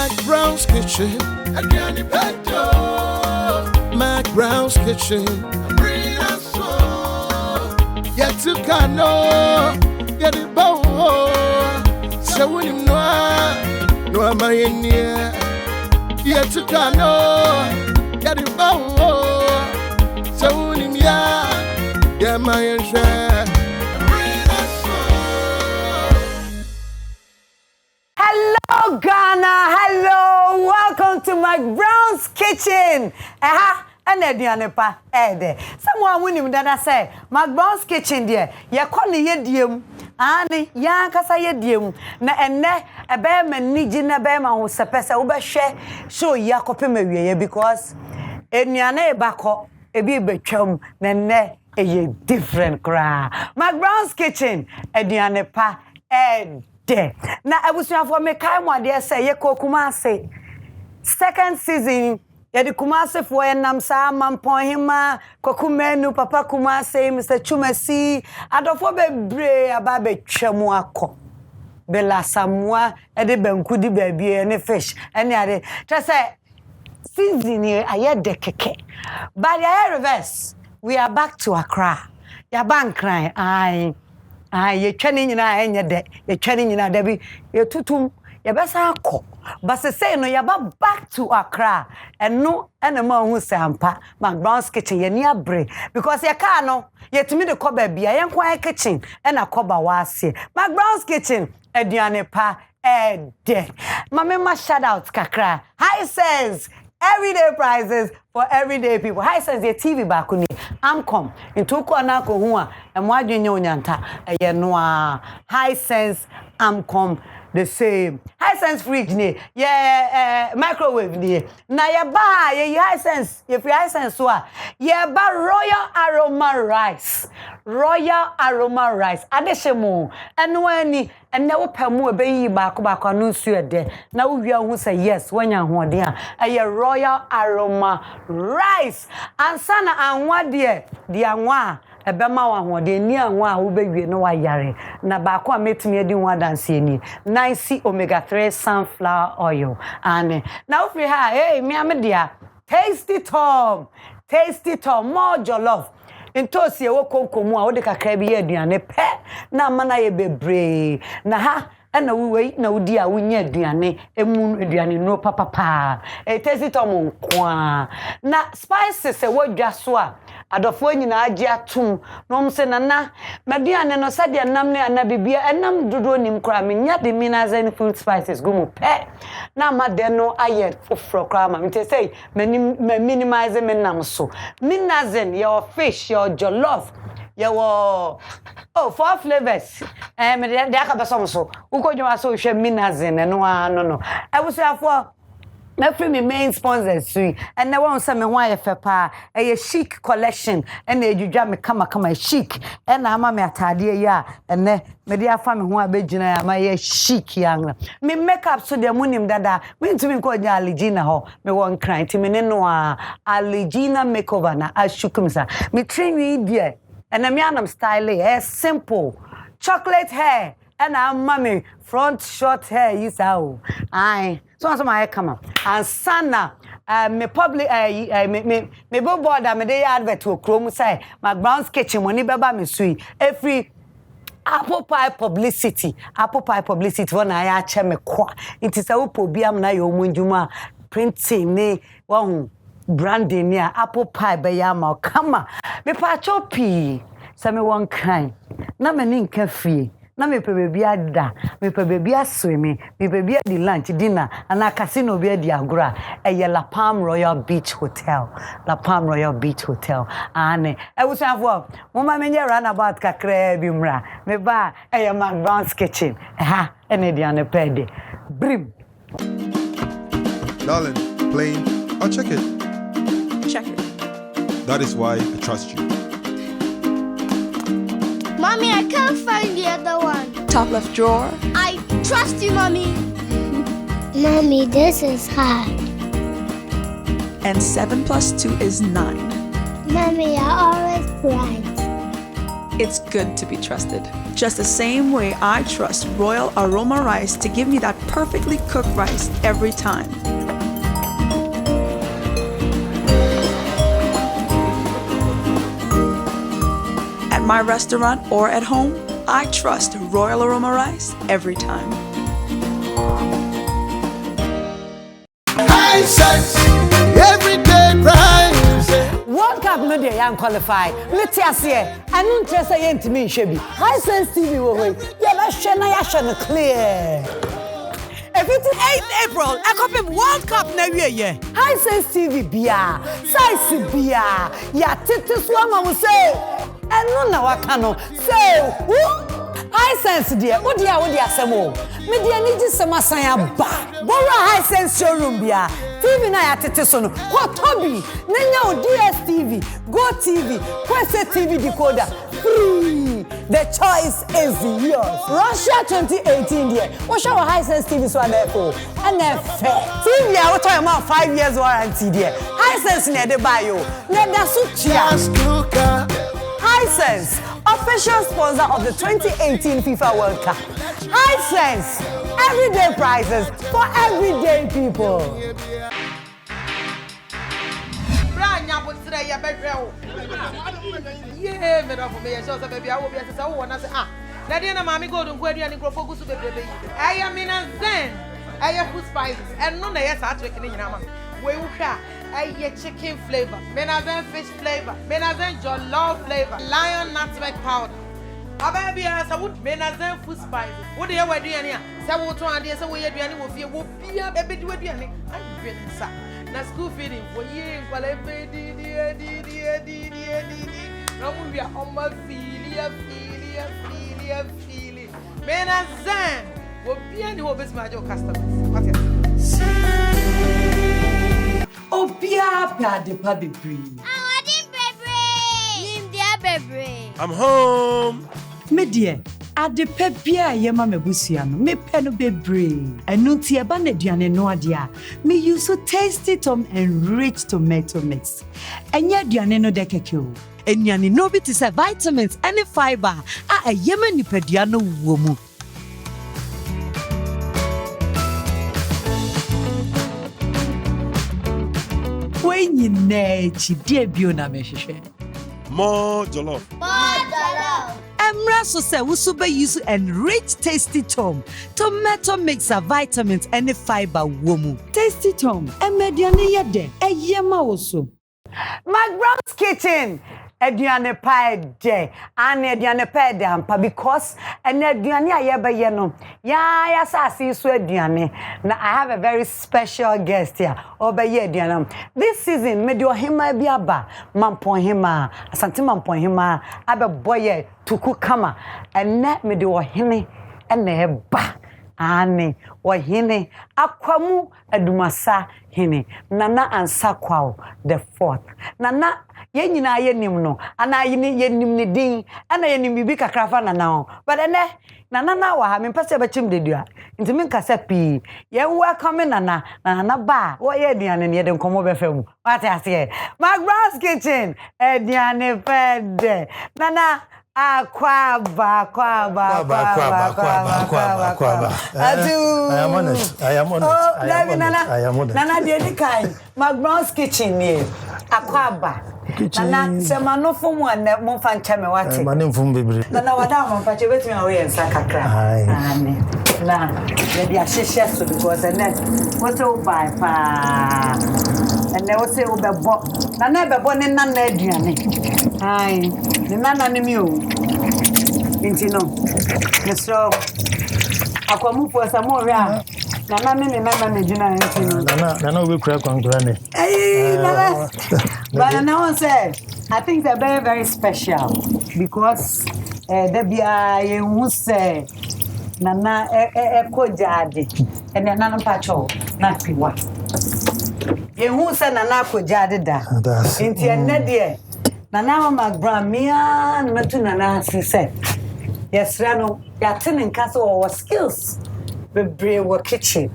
McBrown's kitchen. Adriani Petto. McBrown's kitchen. Brina so. Yet to cano. Get it bow. So when you know, no am I in here. Yet to cano. Get it bow. So when you know, yeah, my share. Hello, Ghana. Hello. Welcome to McBrown's kitchen. And Ediane pa there. Someone winning that I say McBrown's kitchen there. Ya koni yedium. Ani ya kasa yedium. Na enne ebe me niji na be ma ho sepese wo be hwe show ya kope mawie because enuane ebako ebi betwam na enne eye different cra. McBrown's kitchen Ediane pa there. Na abusuafo me kai mo ade say ye kokuma say second season yedi kumase fo enam sa mampon hima kokumenu papa kumase Mr. Chumasi adofo bebre aba betwam akọ bela samwa ede bankudi baabie ne fish ene ade tell say season here aye de keke but the reverse we are back to Accra ya bank cry ye twani nyina enye de ye twani nyina da bi ye tutum ye besa akọ but say no yaba back to Accra and no enema hu sampa McBrown's kitchen ye ni abre because ye ka no ye timi de koba bia ye nkwan kitchen e na koba wase McBrown's kitchen aduane pa de mama shout out kakra high says everyday prices for everyday people high says the TV back ni amcom into kona ko hu a emo adwenye onyanta ye no a high sense amcom the same high sense fridge ni microwave ni na ye ba ye high sense ye free high sense so a ye ba royal aroma rice adeshemu eno ani enne wo pamu ebeyi ba ko anu nsu ede na wo wia hu say yes wanya hoden a ye royal aroma rice ansana anwa de anwa ebema wa hoden ni anwa a wo bewie no wa yare na ba ko ametimi edi ho adanse ni 9C omega 3 sunflower oil and now if we have hey me amedia tasty tom more jollof intosi e wo konkomu a wo de kakra bi ye aduane pe na mana ye bebre na ha na we na wodi a wonya aduane emu aduane no papa tasty tom nkwa na spices e wodwa so a adofo nyina agi atum no mse nana maduane no sade nam ne anabibia enam dodo nim kra menya de minazen food spices gumu pe na made no aye foforo kra ma mte say minimize menam so minazen your fish your jollof your four flavors me de akabesom so ukodwa so hwe minazen no I will say for na free me main sponsors sui and na won say me ho ayefe pa a chic collection and edwudwa me kama chic and na ama me atade ya and me dey afa me ho abegina ya ma ye chic yang me makeup so de munim dada me ntumi ko nya Aligina ho me won cry ti me ne no a Aligina makeover na ashukumsa me train we there and me anam style simple chocolate hair and mommy front short hair you sao ai so my come and sana me public me billboard me dey advert to Chrome say McBrown's kitchen money beba me sui every apple pie publicity one I ache me kwa it is a upobiam na yo munjuma printing ne won branding ne apple pie be ya ma kama me pa chopi say me won kan na me nka fie na me pe baby ada me pe baby aswimi me baby di lunch dinner ana casino be di agora eye La Palm Royal Beach Hotel ane e wo say afo mo ma menye run about kakra bi mra me ba eye McBrown's kitchen ene di ane pede brim darling plain or check it that is why I trust you. Mommy, I can't find the other one. Top left drawer. I trust you, Mommy. Mommy, this is hard. And 7 plus 2 is 9. Mommy, you're always right. It's good to be trusted. just the same way I trust Royal Aroma Rice to give me that perfectly cooked rice every time. At my restaurant or at home, I trust Royal Aroma Rice every time. High sense, everyday price. World Cup no dey yan qualify. Let's say anu ntresa yent me hwe bi. High Sense TV wo we. Ya ba hwe na ya hwe no clear. 28th April, I copy World Cup na wie ye. High Sense TV bia, size bia. Ya tete so ama mo say. Enu na waka no. Say, High Sense dear, wo dia asemo. Me dia ni ji sema san ya ba. Bora High Sense showroom bia. TV na ya tete so no. Ko Toby, nenya o DSTV, Go TV, Kwese TV decoder. Free. The choice is yours. Russia 2018 dear. What show High Sense TV so therefore. And TV ya what time 5 years warranty dear. High Sense na de buy you. Na da so chia. High Sense, official sponsor of the 2018 FIFA World Cup. High Sense, everyday prices for everyday people. Yeah, me for me. So baby, I will be say, oh, na say na dey na mami go don kwadu ani krofo gusu bebrebe. I am in a zen. I have food spices. And no na yes atwe kini nyina ma. We hwa I chicken flavor, menazen fish flavor, menazen jollof flavor, lion nutmeg powder. Ababi asa wood menazen food spices. What dey we duane a? Say wo to ade say we aduane wo fie wo bia ebe di aduane. I be nsa. Na school feeding for ye nkwala ebe di. No we are on my feeling. Menazen wo bia ni wo bes ma jo customers. What is? Obia pade pa bebre. I'm home. Me dear, adepa bia ye ma mabusua no me pe no bebre. Enu ti eba na aduane no ade a me use so tasty tom and rich tomato mix. Enya aduane no de keke o. Enyane no bi ti say vitamins and fiber a yema nipadua no wo mu. When you nechi dear biona me hwehwe. More jollof. Emra so say we super use and rich tasty tom. Tomato mix of vitamins and fiber womu. Tasty tom. Emediane yede. Eyema also. McBrown's kitchen. Aduane pie de and aduane pie de ampa because and aduane ayeba ye no ya sasi so aduane na I have a very special guest here obeye aduane this season me de ohima bi aba mampon hima asante mampon hima abe boye tuku kama and net me de ohine and eba ane ohine akwamu adumasa hine Nana Ansah kwao the fourth Nana ye nyina ye nim no ana ye nim ne din ana ye nim bibi kakrafa Nana but ene Nana wa ha me pese be chim dedua nti me nkasa pi ye welcome Nana ba wo ye aduane ne ye de nkomo be fa mu what I say McBrown's kitchen aduane pede Nana Kwaba. I am honest. Nana dey kind. McBrown's kitchen ni. Akwaba. Nana se manofo mu na mo fa ncha me wate. Manofo bebre. Nana wada mo pa che betumi awe ensa kakra. Ani. Na, dey ahyehyɛ so because what o buy pa. And what say o bebo. Nana bebo ne nana aduane. Ai, ni nana ni mi o. Inti no. Mesro. Akwamu po samo ria. Nana ni nana me jina inti no. Nana we kura kwankura ne. Nana. But Nana say, I think they're very very special because they be a who say Nana ko jade. And Nana pacho na piwa. Ye who say Nana ko jade da. Inti ene de Nana McBrown mia metu Nana si say. Yes, Rano, ya tinin kaso or skills. bebre wo kitchen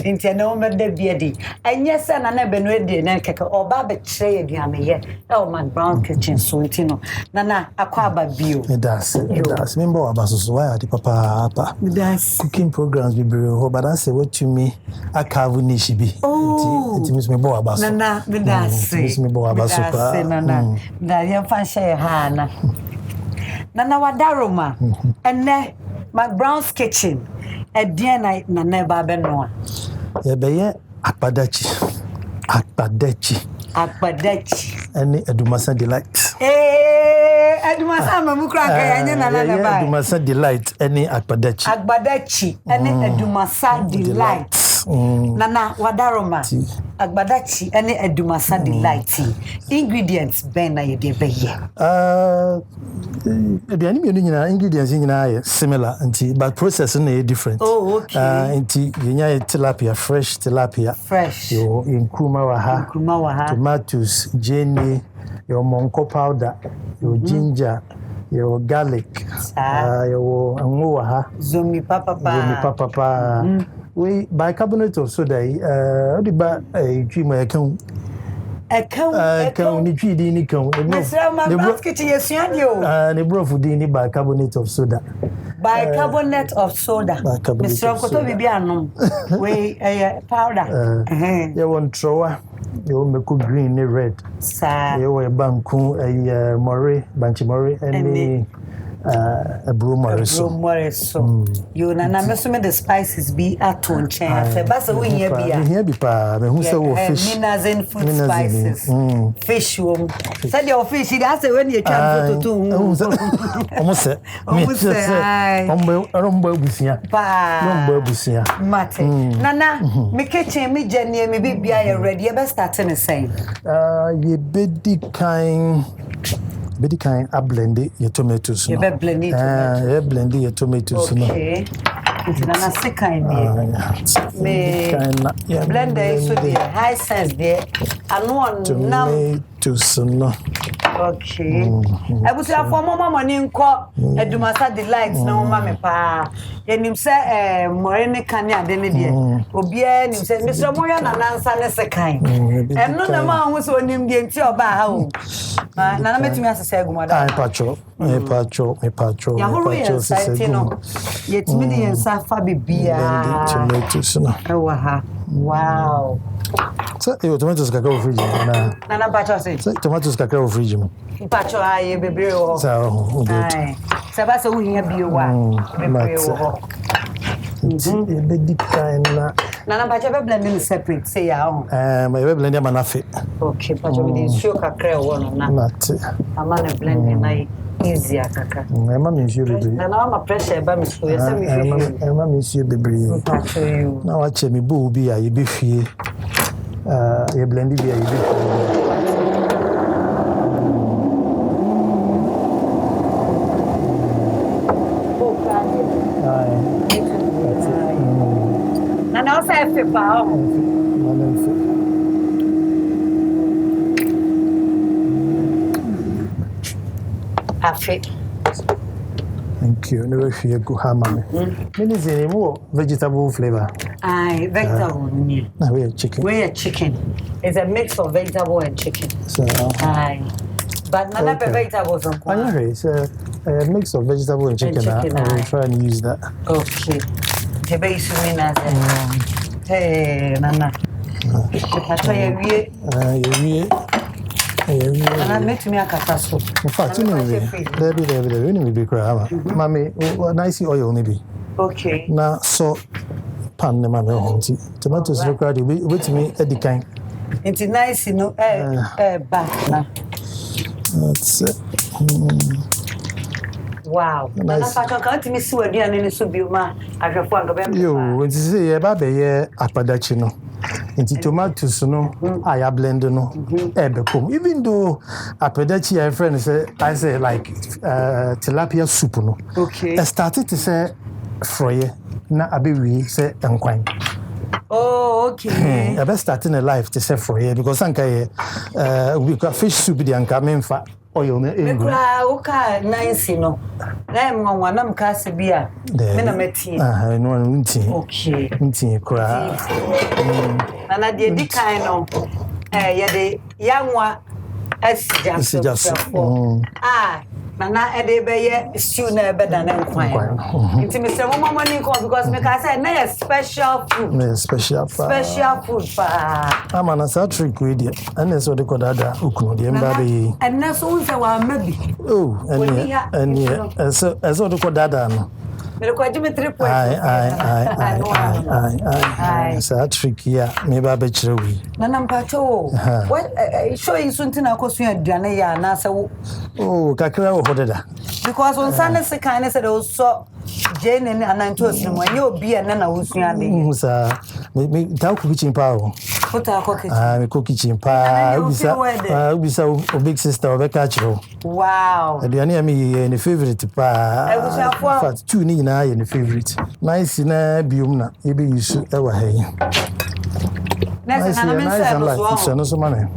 nti na o meda biadi enye se na na benu edi na keke oba be kire aduane ye e o McBrown's kitchen so nti no na akwa aba bio That's member abasoso why ade papa that's cooking programs bebre ho but I say what to me akavu nishi bi nti miss me bo abaso na that's miss me bo abaso pa na ya fa share ha na wadaroma enne McBrown's kitchen edian na neba be no ye be ye akpadachi any edumasa delight edumasa mamukra ka yanye na ba edumasa delight any akpadachi any edumasa delight nana wadaroma agbadachi any edumasa delight ingredients ben na ye de be ye aduane mi nyina ingredients nyina similar but process na different nti yenya tilapia fresh yo nkruma wa ha tomatoes jenny your monko powder your ginger your garlic your anwa ha zomi papa we bicarbonate of soda the ba twimo ekan ni twidi ni kan McBrown's kitchen yesuadio ne brofu di ni bicarbonate of soda Mr. Koto bibi anom we powder you want trowa you make green ni red you banku banchi more any McBrown's so you na me so me the spices be aton chen fe ba so we here bi pa me hu say wo fish minazen food spices fish wo say the fish that say when you try to almost abusia mate nana me kitchen me jeni me bibia you ready you best start in saying ye bedi kind a blend your tomatoes you be blend it blend your tomatoes okay nana second me blender so the high sense there and one tomatoes no okay abusia for mama money nko edumasa delight na mama me pa yenim se morene kane ade ne de obia nim se Mr. Moya Nana Ansah ne second eno na ma hu se onim de nti oba ha o nana metumi asese agumada pacho ya horo se no yetimi de yensa fa bibia tomatoes no ewa ha wow so tomatoes kakao fridge nana pacho say tomatoes kakao fridge pacho aye bebre wo so ai se ba se wo hia bio wa bebre wo bedi kind nana pacho be blend separate say ya on my be blend am na fe okay pacho we dey show kakra wo no na ama na blend na easy akaka ema me nsuo bebre nana ma pressure ba me so yesa me ema me nsuo bebre pacho you na wa che me bo bi a ye be fie ye blend bi a ye be fie Nana Ansah fe pa afi thank you never fear go hammer me is more vegetable flavor vegetable ni na we chicken it's a mix of vegetable and chicken so but nana vegetables on it's a mix of vegetable and chicken. I will try and use that. Okay. Tebe isu mi na se. Hey, nana. Pacho ye wie. Nana metumi akata so. In fact, you know, there we be cry. Mommy, nice oil maybe. Okay. Na so pan ne mama honti. Tomatoes required with me edi kind. It's nice, you know, back na. That's it. Wow. Nana pacho ka ntimi si waduane ne so bioma ahwefo angabem. Yo, when you say ye ba be ye akpadachi no. Nti tomatoes no aya blend no ebe kom. Even though akpadachi my friend say I say like tilapia soup no. Okay. I started to say froye na abewi say enkwan. Oh, okay. I best starting a life to say froye because anka we got fish soup di anka memfa oil na me kra wo ka nice no na mwa na mkase bia me na meti no nti okay nti kra na de di kan no ye de yanwa asija so Nana ede beye stew na ebe da na nkwan. Nti me say mama money come because me ka say na special food. Special food pa. Ama na sa trick we dey. Ana so de kodada okunu de mba be. And na so unse wa mabi. Oh, and so de kodada no. Me ko ji me 3 points. Ai. Sa trick ya me ba be kire we. Nana mpacho. What show you something akosu aduane ya na say oh, kakra ho deda. Because on Sunday se kind say they so Jane and Anantos no when you be and na usua de. Sa me ta ku kitchen pa o. Put a cook kitchen. Me cook kitchen pa. Ubisa o big sister o be ka kire. Wow. Aduane am ye ne favorite pa. In fact, two ni na ye ne favorite. Nice na biom na e be use e wa ha. Nice na so man.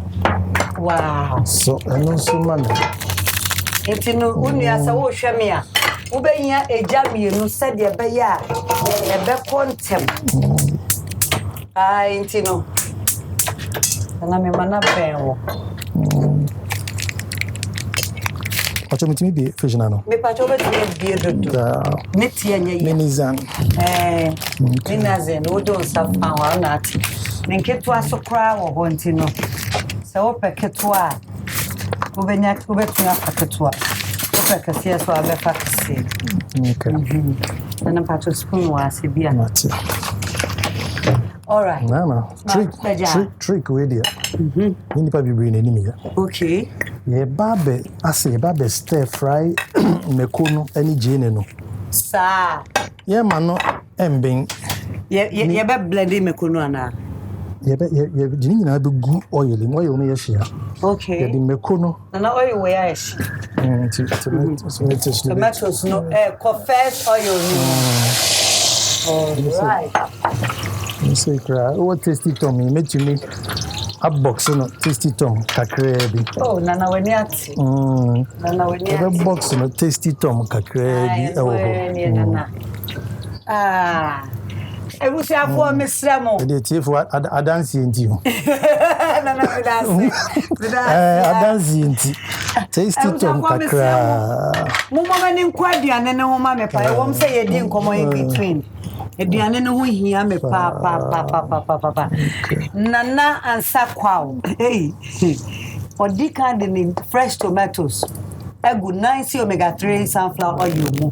Wow. So no so man. Intino unia sa wo hwe me a wo behia eja mienu sade be ya e be kontem intino na me mana benwo Ocho mitimi bi fish na no me pacho be bi dodo ne tie nya yi minizan minazan wo don safa wa na ati me nketu asokra wo ho intino se wo peketu a ubenya ubetunya paketua upekasia so abefa kisi okay na pato spoon wa sebia all right no trick we dia ni pa bibiri na nimi ya okay ye babe stir fry mekono ani jene no sa ye ma no embin ye be blend mekono ana ye dini nyina be gu oil no ye hia okay ye di mekono na oil we ya shi tomatoes no confess oil no all right so cry what tasty tom me metumi a box no tasty tom kakra bi oh nana weni ati nana weni ati box no tasty tom kakra bi e wo ebusi afo mesramo de tiefo adansi enti ho nana adansi adansi enti tasty tom kakra mo mama ni nkwaduane ne ho ma me pa wom say ye di nkomo in between eduane ne ho hia me pa Nana Ansah kwao odi kan de fresh tomatoes egu nice omega 3 sunflower oil mu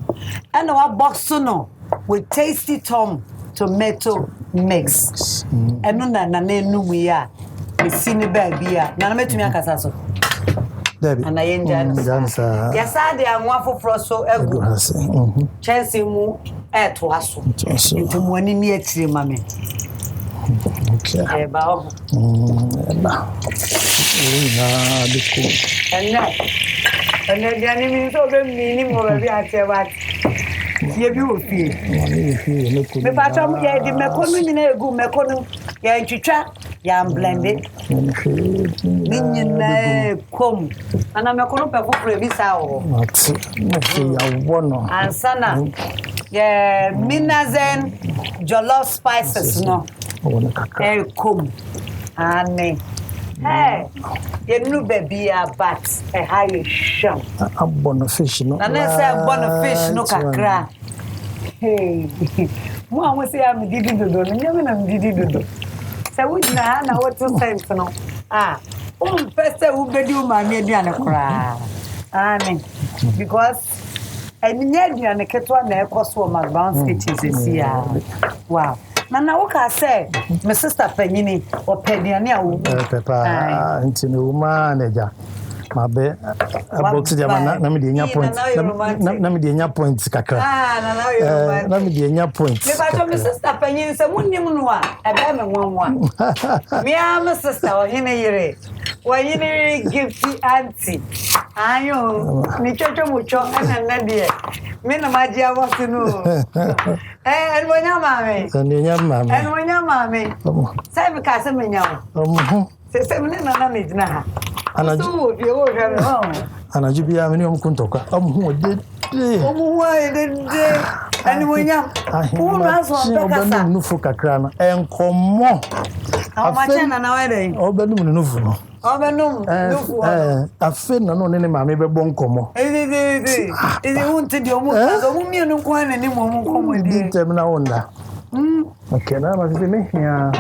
and our box no with tasty tom tomato mix enu na enu ya esini ba bia na metumi akasa so Debbie ana yenja ya sade anwa foforo so egu Chelsea mu to aso nti mo ani ni atire mame okay ba ho ba na diko ena diani mi so be mi ni mo be ate ba ye bi o fi me pa tom ye di mekono nyina egu mekono ya ntwitwa ya blend ni nyina kom ana mekono pe foforo bi sa ho ya wono ansana ye minazan jollof spices no kom ane you know baby but high sham abono fish no na say abono fish no kakra hey mo awon say am didi dodo no nyame na didi dodo say we na what to sense no pese u bedi u ma me aduane kra amen because enya aduane ketwa na ekoso McBrown's kitchen sesia wow Nana woka say my sister Penyini or Penyani awu pepa ntini uma neja mabe box dia na me de nya point na me de nya point kakra na me de nya point me ba my sister Penyini say munnim no a ebe me nwanwa me am sister o hine yire wo hine gift auntie ayo ni chocho mucho na de me na maji awosi no enwonya mame enwonya mame sai me ka se menya o se me na na me dina ha so wo bi wo hwe Anajibia many kuntoka. Who did and when young, who has one no for Kakrana and come more. How much an Obenum. A fin no any mammy bon como. Is it wanted your woman no one anymore come with the terminal. Okay, now I see here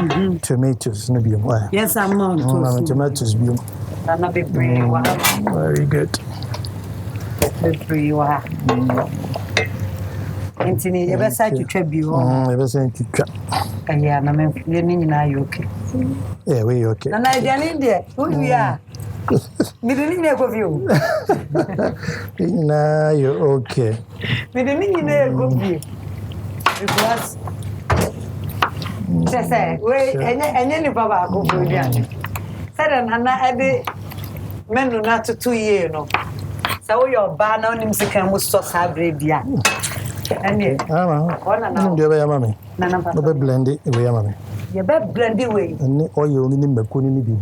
tomatoes no be. Yes, I'm on tomatoes be. Very good. Antony, you best to tribute. Ever sent to trap. And yeah, I'm okay. Yeah, we okay. And I didn't there. Who we are? We didn't know of you. Nah, you're okay. We didn't know of you. Because, say, wait, and any Baba go for you. Said Nana Abby, men do not to 2 years, no. So your ban on him, second was so sad, dear. And you, I'm the mammy. Nana, blend it away, mammy. You better blend it away. And all you only need Makuni be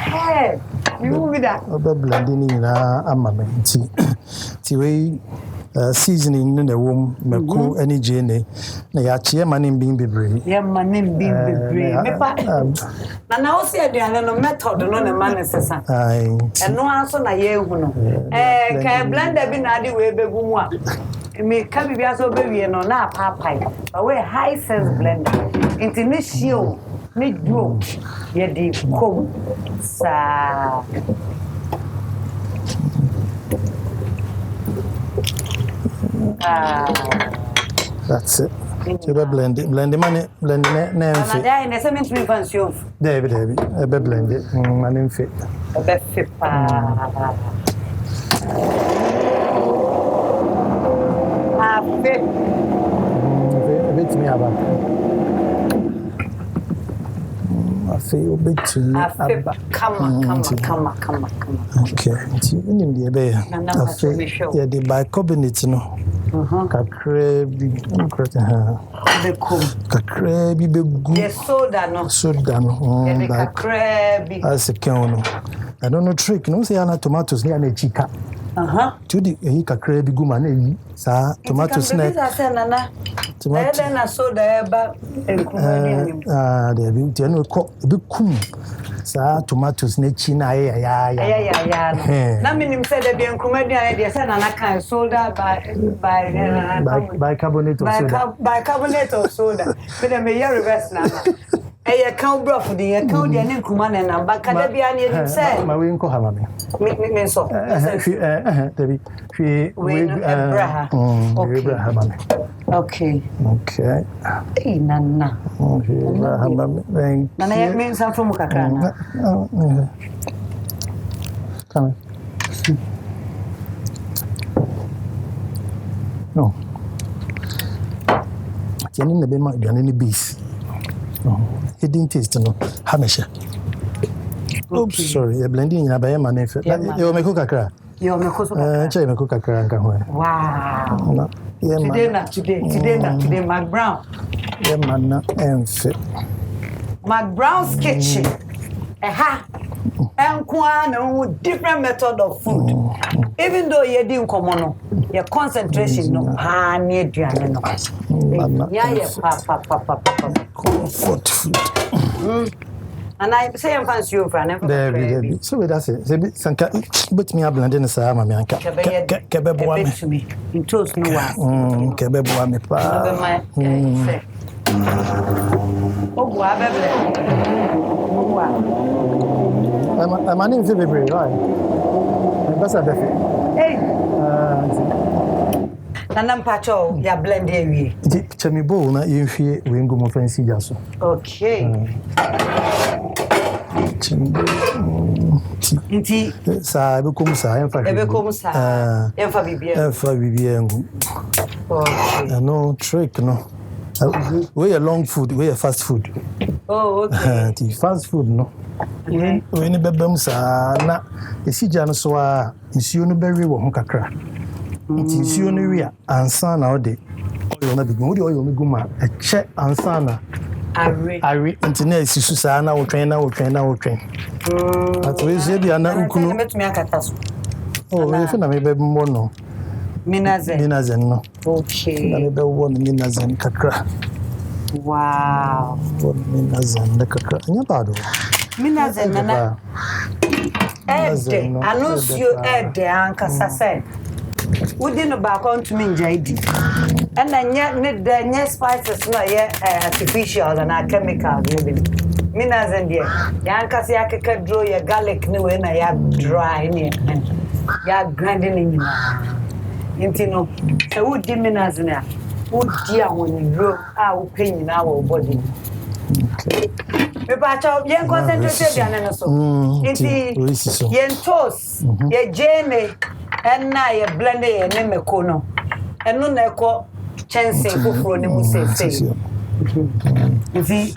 hey, you with that. Blending in a mammy. See, seasoning in the womb, Maku, any jene. Nayachi, my name being Bibri. Yeah, my name being Bibri. And I see no method, no man is a and no answer, na ye, can blend a binadi way, baby. Me can be as baby and on our papa, but we're high sense blender. Intimation, make joke, ye deep come, sa. That's it. So blend it, money, blend it, name fit. And I sent me fancy. David, a blend it, my name fit. A bit fit. Bit me about. I feel a bit too. Come. Okay, in the bay. Yeah, they buy cabinets, no. Kakrebi, Kakrebi, good. Soda, no. As a count. I don't know trick, no, say Anna tomatoes near a chica. To the Kakrebi Guman, sir, tomato snack. Tomato, then I saw the back and there be cook big cum. Sir, tomatoes, nechina, yeah. Namin said there be a comedian idea, and I can soda by carbonate of soda. But I may reverse now. I can't bro for the account and Kuman and back at the Bian said, my wing co have me so. Okay. Hey, Nana. Nana means I'm from Kakana. Come no. Jenny the Bema, any bees. He didn't taste no Hamisha. Oops, sorry, you're blending in a bayama name. You'll make cook a crack. You'll make cook a crack. Wow. Today, McBrown. Yeah, man, and fit. McBrown's kitchen. And Kwan, different method of food. Even though you didn't come on, your concentration no near Diana. Yeah, comfort food. And I say I'm fancy you for never. There, so that's it. But me, I blended in Sama, me, and Cabebo to me. In toast, no one. Cabebo, me, pa. Oh, my name is February, right? That's a definite. Hey. Nana Pacho, ya blend here. Chemi bo na yefie we ngo mo fancy jaso. Okay. Inti sa be kom sa en fa. Ebe kom sa. En fa bibia. En fa bibia ngo. Okay. No trick no. We a long food, we a fast food. Oh, okay. The fast food no. We ni bebem sa na esija no so a nsuo no bewe wo ho kakra. Nti nsuo no wi ansa na ode oyo na bigu odi oyo meguma e che ansa na ari nti na esisu sa na wo twen At we say bia na ukunu metumi akata so Oh, if na me be mo no. Minazen no. Okay. Na me be wo no minazen kakra. Wow. Minazen de kakra. Nya bado. Minazen nana. Anuncio ede ankasa say. Wodi no ba ko ntumi njaidi. And nye spices no ye artificial and chemical maybe. Minazen there. Ya ankasa ya keka draw ya garlic ni we na ya dry ni. Ya grinding ni. Intino. Se wodi minazen ya. Wodi awon ro a wo penyi na wo body. Me ba cha yen concentrate dia na so. Inti yen toast, ye jene na ye blend ye ne meko no. Eno na eko chance foforo ne mu say. Inti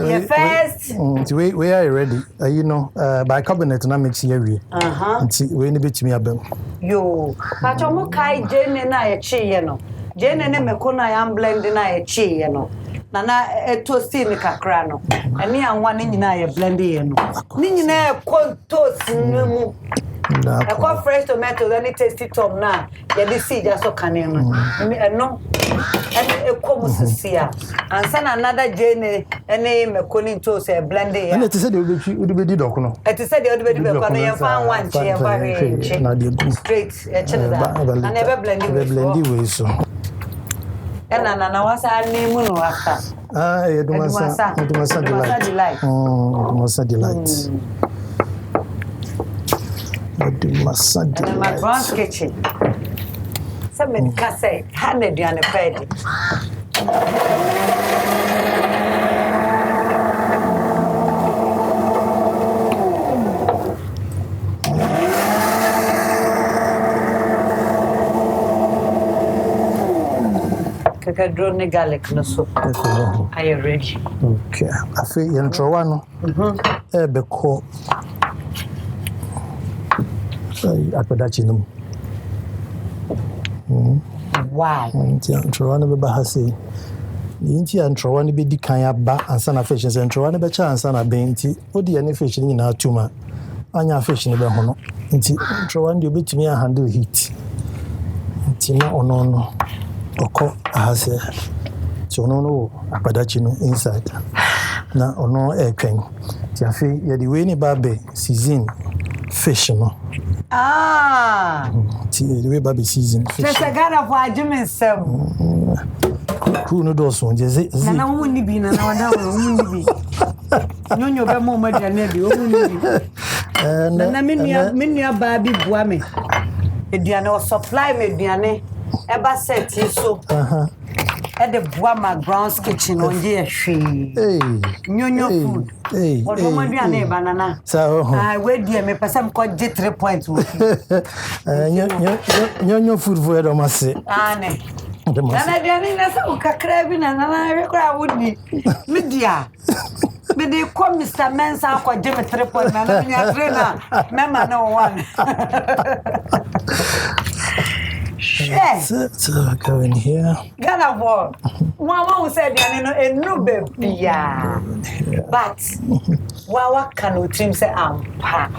ye first. We are ready. You know, by cabinet na mix here we. Inti we ni betimi abem. Yo, ba cha mo kai jene na ye chi ye no. Jene ne meko na ya blend na ye chi ye no. Nana toasty ni kakra no. Eni anwa ni nyina ye blend ye no. Ni nyina e ko toast mu. E ko fresh tomato then tasty tom na. Ye di si ja so kane no. No. Eni e ko musisia. Ansa na another jene eni me ko ni toast e blend ye. And it said you be di dok no. It said you be di be ko no ye fan one che ye bare. Na di straight e che da. Na never blend we so. Ena na wasa ni mu no after. Edumasa delight. Edumasa delight. Edumasa delight. And McBrown's kitchen. Some can say, "Handed you on a bed." Drone garlic no soup. Are you ready? Okay. I feel you throw one. Ebe ko. Apodachinum. Wow. Throw one be bahasi. Inti and throw one be di kan ba ansa na fish and throw one be cha ansa na benti. Odi any fish ni na tuma. Anya fish ni be ho no. Inti throw one dey betimi handle heat. Inti na ono no. Oko ahase so no apadachi no inside na ono ekwen ti afi ye di we ni babe season fish no ti the way babe season fish just a god of wajumen sem ku no do so je na woni bi na wada woni bi nyonyo be mo ma dia na bi woni bi na menua ba bi bua me eduane o supply me eduane eba set so e de boa McBrown's kitchen on je hwe nyonyo food odo ma dua na banana we die me pesa me ko je 3 points wo nyonyo food for do mase ane na dia ni na sa ukakra bi na we kra wudi media me de ko Mr. Mensa ko je me 3 points na me nya trainer mema no one. So go in here. Ghana for Mama said no baby. But what can we trim say ampa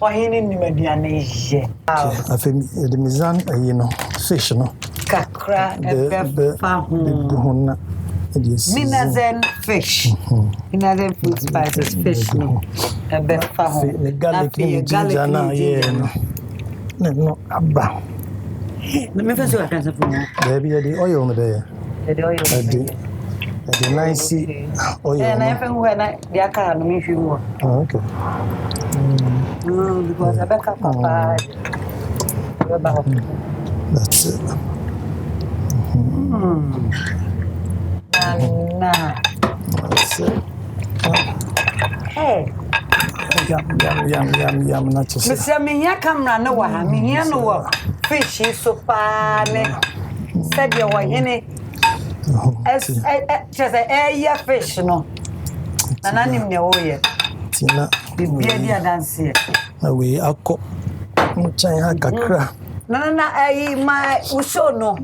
or any mediane je. I think the mizan you know fish no. Kakra Minazen fish. Minazen food spices fish no. A bit the garlic no abba. Me first you can say for me. Baby, the oil me there. The oil. The nice oil. And I think when the akara no me feel. Oh, okay. Because I back up papa. That's it. Nana. That's it. Hey. Yum, not to say. Mr. Minya camera no wa me here no fish so pa ne said you wa hene just a fish no na nim ne wo ye tina bibia dia dance we akọ nchan agakra na my usho no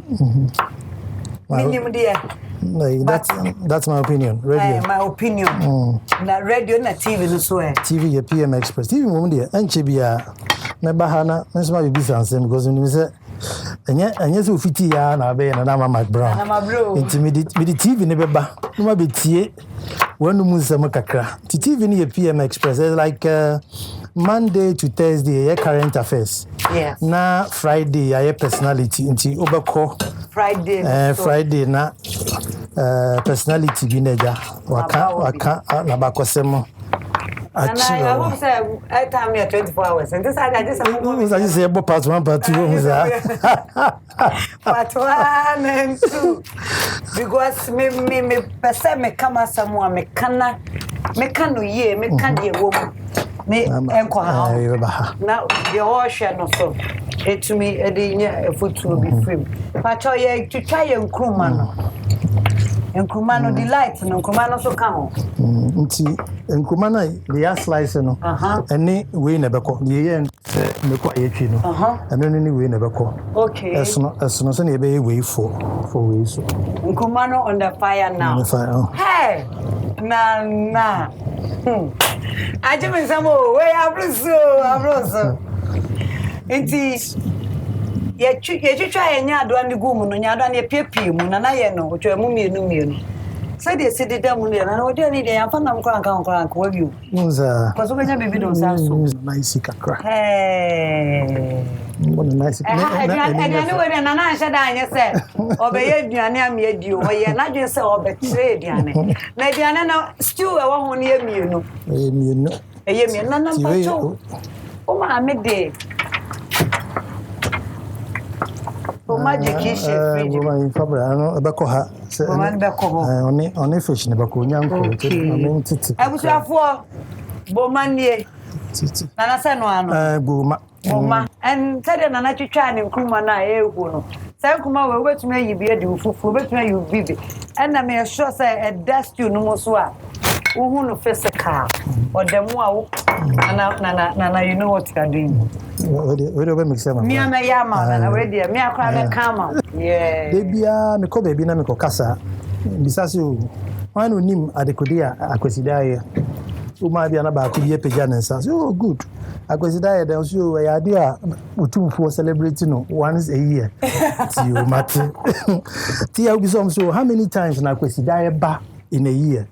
minim dia. No, that's my opinion. Radio. My opinion. Na radio na TV no so TV PM Express. TV mum dia anche bia Bahana, Miss my business, because when you say, and yes, you fit here, and I be and I'm McBrown. Intimidate with the TV never back. No, my BTA. When you move some kakra. The TV near PM Express is like Monday to Thursday, current affairs. Yes. Na Friday, I personality. Inti Obako. Friday na personality bineja. Waka nabakosemo. And I hope so. I time here 24 hours. And this I just say about part 1, part 2. Part 1 and 2. Because me person me come as someone me cannot ye me can ye woman. Me enko ha. Now the ocean no so. It to me a foot to be free. But you to try and crewman. And Kumano delight and Kumano so come. And Kumana, the slice no. Any way never call the end. Make what you and then any way never call. Okay. As soon as any way for ways. Kumano on the fire now. Hey, na. I just some way I'm so. Ye try enya ado ani gumu no nya ado ani piepie mu na ye no otwa mu mienu say dey see dem mu na odi ani dey amfa nam kran wa biu unza ko so benya baby don sa so nice kakra what nice ani we na Nana Ansah da anya say obeye aduane am ye dio we ye na dwen say obekire aduane na aduane na stew e wo ho ne ye mienu na na pacho o ma me dey o magic is free. Woman Fabra, no Bacoha. Woman Bacoha. On fish, never could young. I was for Bomanie. Nana Ansah no Goma. And said Nana to try and Kumana, Eguno. Sankuma will wait to me, you be a do for wait me, you be. And I may sure say a dust you no more swap. Who no face a car or the more. Nana, you know what you're doing. Where mix them? Me and my yama, and already me a crab come. Yeah. Baby, me call baby, na me call casa. Besides you, why no nim adekodia akwesidaye. Uma bia na ba ko ye pagya nensa. Oh good. Akwesidaye dem so we idea utumfo celebrating no once a year. Ti o mate. Ti ya bi so how many times na akwesidaye ba in a year?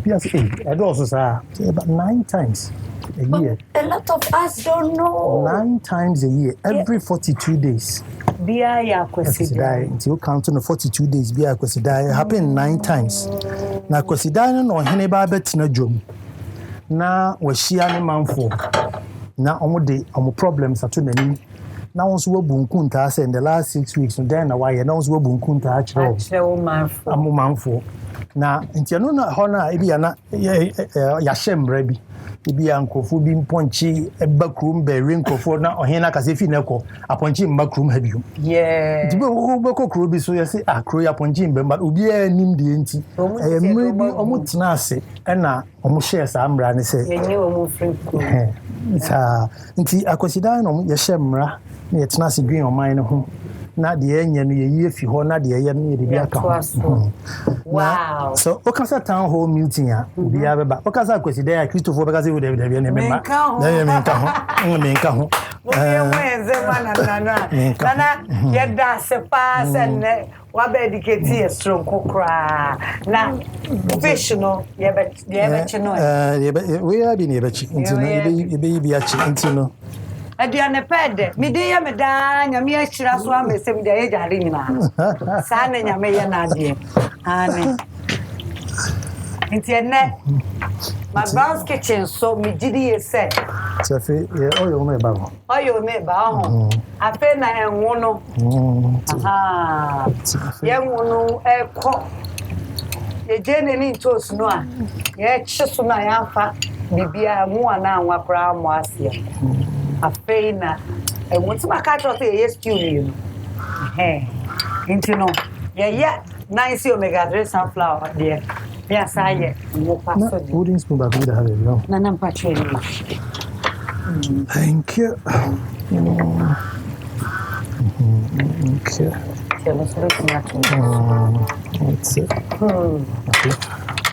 Yes, I do also say about 9 times a year. A lot of us don't know. 9 times a year, every 42 days. Bia ya kwesidaye. Until counting the 42 days, bia kwesidaye happen 9 times. Na kwesidaye no hene ba betina dwom. Na wahia ne manfo. Na omo problems ato nanim. Na wonso wabunku nta say in the last 6 weeks then na why na wonso wabunku nta achiro manfo amo manfo na ntiano na hona ebia na ya shemra bi ebia nkofo bi mponchi ebakrum be renkofo na ohena kase fi na ko aponchi mbakrum ha biu yeah tibe wo beko kro bi so yesi akro ya ponchi mbemba obi anim de enti emre bi omo tena ase na omo share sa mra ne se yenye omo free ko nti akwesidan no ye shemra na yetena ase green o mine ho na de enye no ye yefi ho na de ye no ye de bi aka wow so okasa town hall meeting a obi abeba okasa akwesidan ya Christopher bekasa wo de ne memba na ye menka ho Nana ye da se pass and wa be dedicate strong kokra na fish no ye be no we are be ne be chi ntino ye be bi achi ntino aduane pede me de ya me da nyame ahira so amesem de ye jare nyina sa na nyame ye na ade ane internet McBrown's kitchen so me gidi ye say Safi ye oyo me ba ho ape na enwo no aha ye enwo no eko ye jene ni ntos no a ye chiso na ya fa bibia mu ana anwa kra mo asia ape na enwo ti maka tro say ye stew ni no intino ye nice omega 3 sunflower there. Yes, I am. Wooden spoon back with have it no. Nana Ansah. Thank you. Okay. That's it.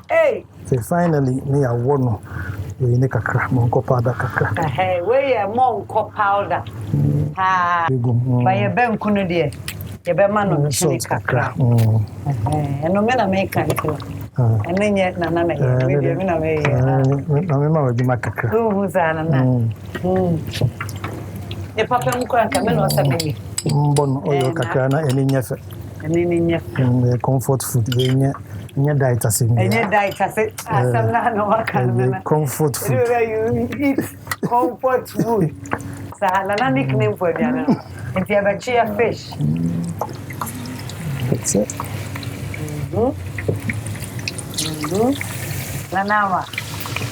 Hey. So finally, me a one. we ne kakra monko powder kakra we monko powder ba ye banku no de ye be ma no chini kakra eno me na make kan ko enye nana na ye me na me na me ma waduma kakra sana na e papa mu ko ka me no sa me mbon oyo kakra na eni nyefe comfort food enya diet asim enya diet asam na no wakana comfort food you eat comfort food Sahala na nickname for Diana. It's a chia fish. That's it. Nanawa.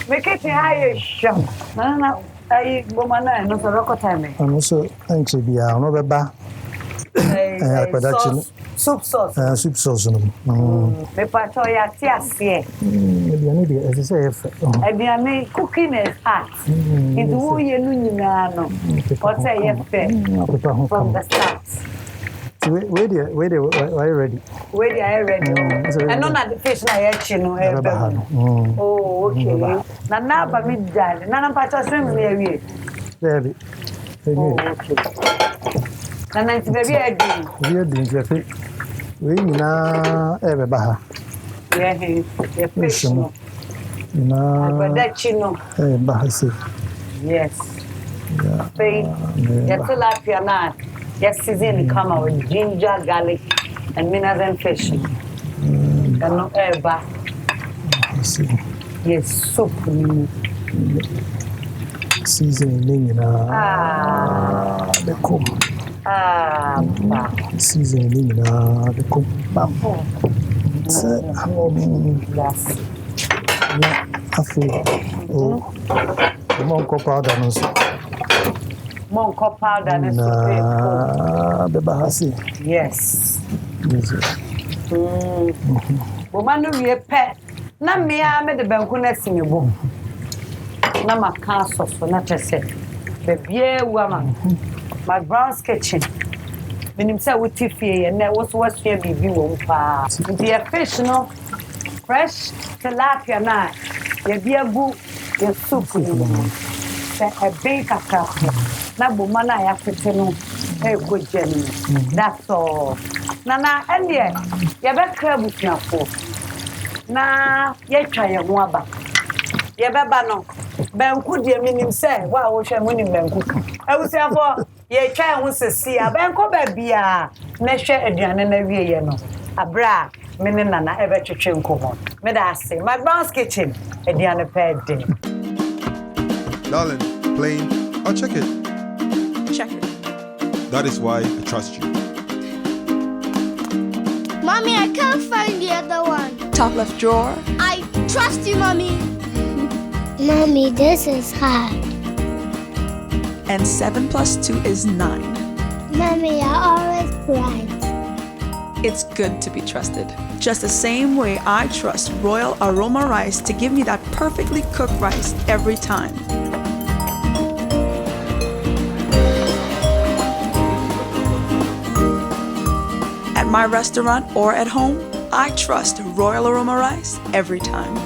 Make it higher sham. Nana, I woman, no for rocket time. And also, anche bia, no beba. Production. Soup sauce. Soup sauce. Me patoya tiasie. As I say, Ediane cooking is art. It's who you know. What's a from the start. Where are you ready? Where are you ready? And none of the fish I actually know. Oh, okay. Nana, but me dad. Nana, Pacha swim near Baby. Okay. Nana, it's very agreeing. We are doing Jeffrey. We now ever baha. Yeah, fish. No, that you know. Bahasi. Yes. Yes, tilapia na. Yes, season come out with ginger, garlic, and minerals and fish. And no ever. Yes, soup. Seasoning the cook. Seasoning the cook. Yes. Monko powder no so. Monko powder no so. The bahasi. Yes. Woman no we pet. Na me a me de banku na sinebo. Na maka so na chese. Be bie woman. McBrown's kitchen. Minim say we tifie na wo so wasua bibi wo pa. The fish no fresh tilapia na. Ye biagu ye soup ni. A big kakra. Na boma na ya fete no e go jeni. That's all. Nana ende ye be kra busuafo. Na ye twa ye ho aba. Ye be ba no. Banku de minim say wa wo hwe munim banku. Awusiafo ye twa ho sesi a banku ba bia na hwe aduane na wie ye no. Abra mene nana ebe twetwe nkomo. Me da say McBrown's kitchen aduane pa de. Darling, plain or check it? Check it. That is why I trust you. Mommy, I can't find the other one. Top left drawer. I trust you, Mommy. Mommy, this is hard. And 7 + 2 is 9. Mommy, you're always right. It's good to be trusted. Just the same way I trust Royal Aroma Rice to give me that perfectly cooked rice every time. At my restaurant or at home, I trust Royal Aroma Rice every time.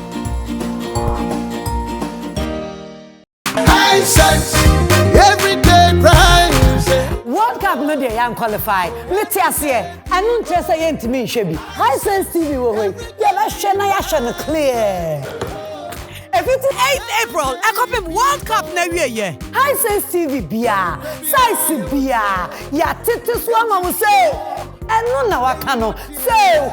Everyday price. World Cup no dey yan qualify. Leti ase, anu ntresa ye ntimi nhwe bi. Hisense TV wo hoy. Ya ba hwe na ya hwe no clear. 28th April, Ekopim World Cup na wieye. Hisense TV bia, size bia, ya tetesu ama wo say. Enu na waka no. Say,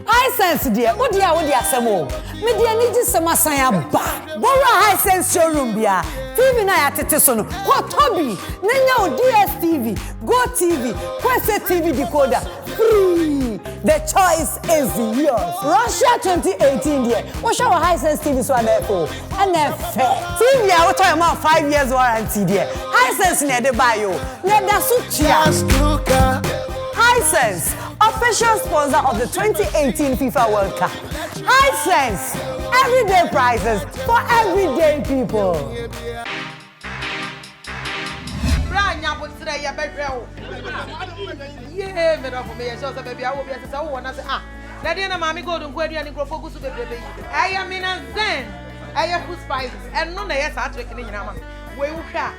Hisense de, wo de asemo. Me de ani ji sema san ya ba. Bora Hisense showroom bia. TV na ya tetesu no. Ko Tobi, nenya o DSTV, Go TV, Kwese TV decoder. Free. The choice is yours. Russia 2018 there. What show Hisense TV so therefore? And TV I will tell you about 5 years warranty there. Hisense ne de buy you. Ne da suchia. Hisense, official sponsor of the 2018 FIFA World Cup. Hisense, everyday prices for everyday people. Yeah, me for me. So baby, I will be as I want to say. Nadiana, mommy, go to Guardian and Grofogus. I am in a zen. food spices. And no, yes, I take in your we will have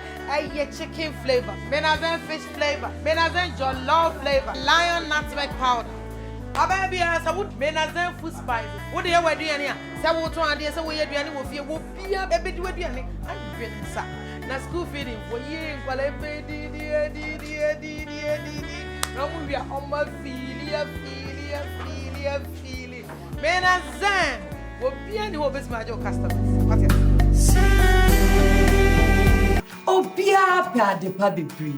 chicken flavor, Menazen fish flavor, Menazen jollof flavor, lion nutmeg powder. Ababy has a wood Menazen food spices. What do you wear, dear? So, to ideas away at the end will be a bit with the end. I'm getting sad. Now, school feeding for years, while every dear. No, we are on my feeling. Menazen will be any of his major customers. Obia pade pa bebre.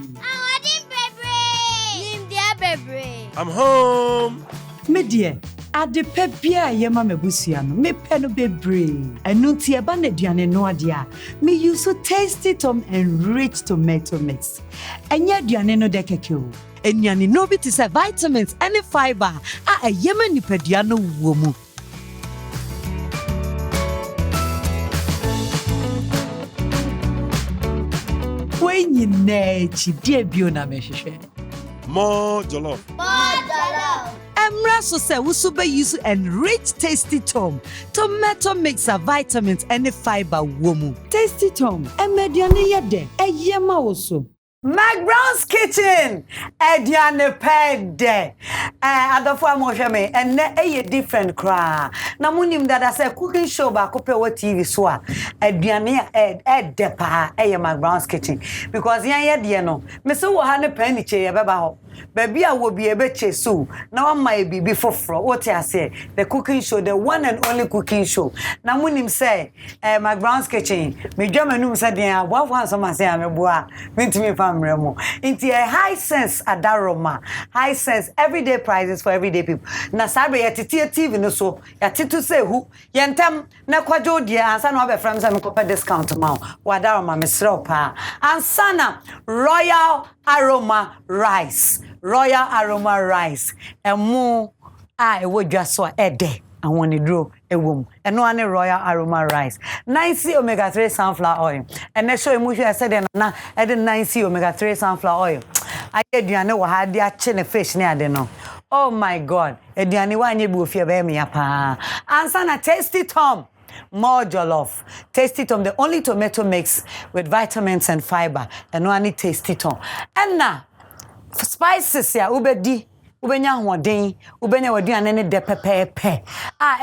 I'm home. Me dear, adepa bia ye ma mabusua no me pe no bebre. Enu nti e ba na aduane no ade a me use so tasty tom enriched tomato mix. Enya aduane no de keke o. Enyane no bi ti say vitamins and fiber a yema nipadua no wo mu. When you nechi dear biona mehwehwe. More jollof. Emra so say we super use enriched tasty tom tomato mix of vitamins and fiber womu. Tasty tom emediane yede eyema oso. McBrown's kitchen ediane pede adofo amohwe me enne eye different cra na munim dada say cooking show ba ko pe wo TV so a aduane depa eye McBrown's kitchen because yan ye no me so wo ha ne pan ni che ye beba ho ba bia wo bi ebe che so na wa mai bibi foforo what you say the cooking show the one and only cooking show na munim say McBrown's kitchen me dwamanum say den aboafo so ma say ameboa mentimi fam into a high sense adaroma, high sense everyday prices for everyday people. Na sabe ya TV no so ya titu say who yentem na kwajo dia ansa na obe from say me kopa discount ma wadaroma mesro pa ansana royal aroma rice emu a ewo dwaso ede awon ni duro ewom eno ane royal aroma rice 9C omega 3 sunflower oil ene show emu hwe said na ede 9C omega 3 sunflower oil ayeduane wo ha de ache ne fish ne ade no oh my god eduane wa anye bi ofie ba me ya pa ansa na tasty tom more jollof tasty tom the only tomato mix with vitamins and fiber eno ane tasty tom and na spices ya ubedi ubenya hoden ubenya waduane ne de pepepe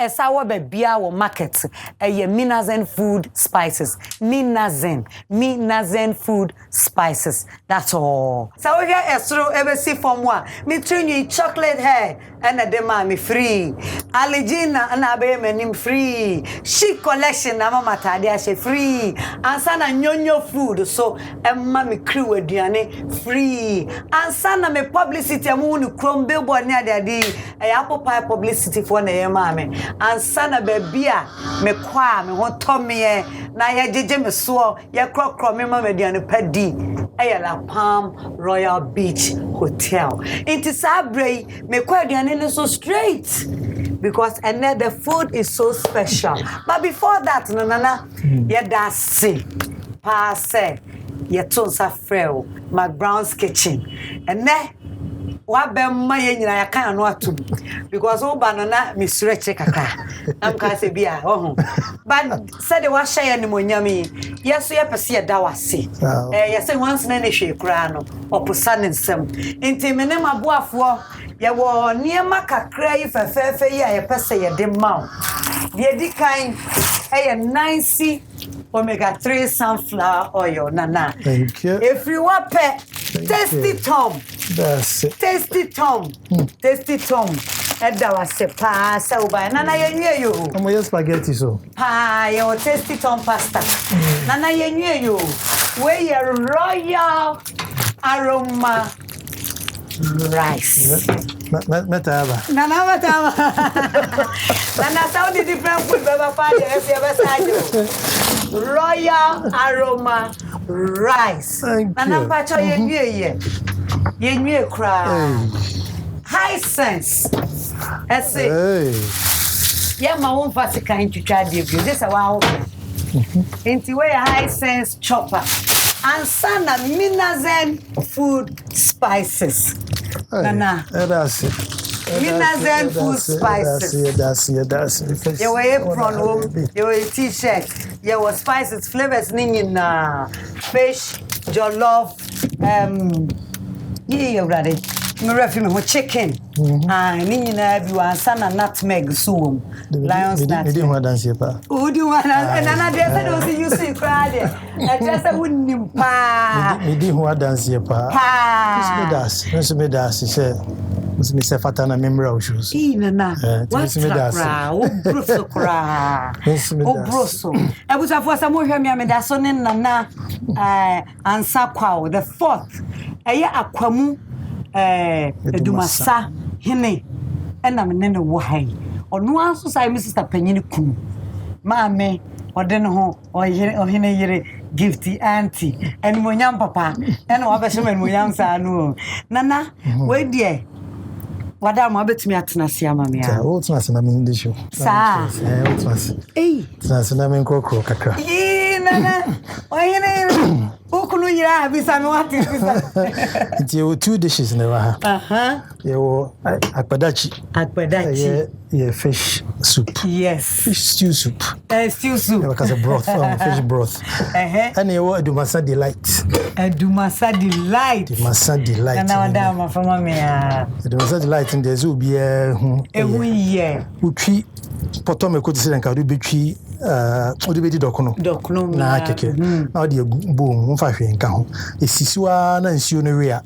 esa wo ba bia wo market eye Minazen food spices Minazen food spices that's all so we get esro ebesi from one me trinity chocolate hair and the ma me free allergena na be menim free chic collection na mama tade a she free ansa na nyonyo food so emma me crew aduane free ansa na me publicity amu nu krom billboard ni ade apple pie publicity for na yema me ansa na babia me kwa me ho to me na ye jeje me so ye krokro me ma aduane padi La Palm Royal Beach Hotel into sabre me kwa aduane so straight because the food is so special but before that Nana that's passe ye tonsa freo McBrown's kitchen and wa bemma ye nyina ya kan no atum because o banana mi sureche kaka am ka se bia but said wa share ni monyami yeso ye pese ye da wase ye say once na ne hwe kura no opusa ne nsem enti me ne maboafo ye wo niema kakra yi fefefe yi a ye pese ye de maw de di kan 9C omega 3 sunflower oil nana thank you if you want pet tasty tom that's it tasty tom Edda was a pass over nana ye you I'm spaghetti so your tasty tom pasta nana ye you where your royal aroma rice metaba nana sound different food baba father royal aroma rice nana pacho ye cry high sense say yeah my own fast kind to try the this our into where high sense chopper and sana Minazen food spices nana that's it Nana Zen food spices. That's You were apron, you were t-shirt, you were spices, flavors, fish, jollof, yeah, ready. Me chicken. Everyone, sana nutmeg, so lion's nutmeg. You didn't want to dance here, pa. Who do you want? And I just said, you see, Friday. I just said, wouldn't pa. You didn't want to dance here, pa. Miss Medas, he said, Miss Fatana member of shoes. Nana, what's the crowd? Oh, Brosso. I was for some more Hermia Medason and Nana Ansah Quao, the fourth. Aquamu. Dumasa hene ena me ne wo hai onu aso sai Mr. Panyini kunu maame ode ne ho ohene yire gifty auntie eni monyam papa ena wa behye me monyam sa no nana we die wada ma betumi atena sia mame a o tena se na me ndi show sa o tena se tena se na me kokro kakra nana ohene Okunu yira bisa me wati bisa. It's your 2 dishes never. Your akpadachi. Yeah, fish soup. Yes. Fish stew soup. Stew soup. Because a broth, fish broth. And you Dumasa delight. Dumasa delight. Dumasa delight. And now down from me. Dumasa delight in the zoo be a year. Uchi potom ko disi nka do betwi o de bedi dokono na keke na o de boom mfa hwe nka ho esisiwa na nsuo no we a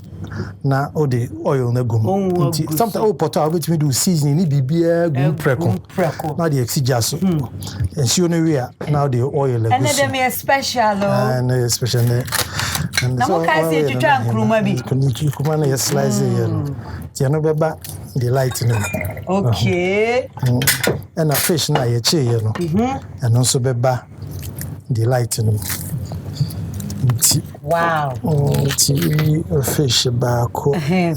na o de oil na gum sometimes o poto a betimi do seasoning ni bibia gum preko na de exija so nsuo no we a na o de oil na gum and dem is special and special na mo ka se twitwa nkruma bi kuma na slice ya no beba the light no okay and a fish na ye che ye no and also beba the light no wow fish baako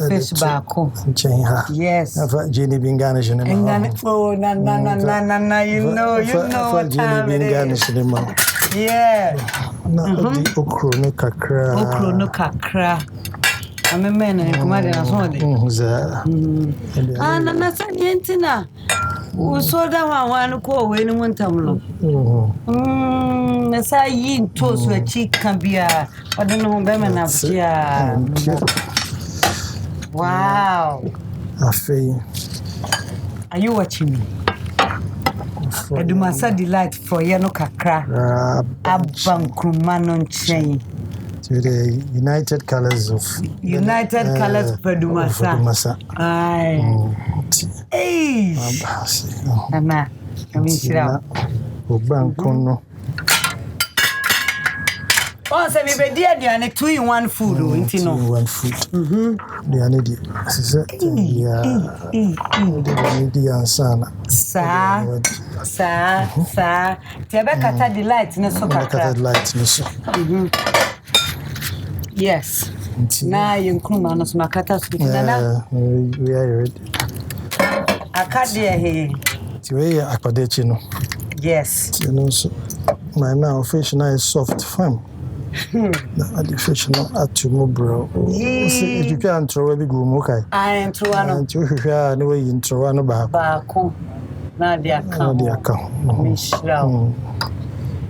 fish baako chen ha yes afa Jenny Bingana shine ma oh na you know what time Jenny Bingana shine ma yeah na di okro no kakra amemena kumade na sonde za na sanyentina usoda wa ko we ni muntamlo na sa yin to so chicken bia odeno ho be na bia wow afei are you watching me Dumasa delight for yeno kakra abankruma no nchen the United Colors of Dumasa. Aye. Hey. Mama, kami shira. Obankono. Oh, say me be dia 2-in-1 food o intino. 2-in-1 food. Dia ne di. Sise ya. Dia ansana. Sa. Tiabe kata delight ne so kakra. Kata delight ne so. Yes. Na yinkuma no smakata sukina we are ready. Akade he. We are akpadechi no. Yes. You know so my now fish now is soft firm. Na the fish no atumo bro. Say you can throw we go mo kai. I throw ano. And you hwehwa na we intro ano ba ko. Na dia aka.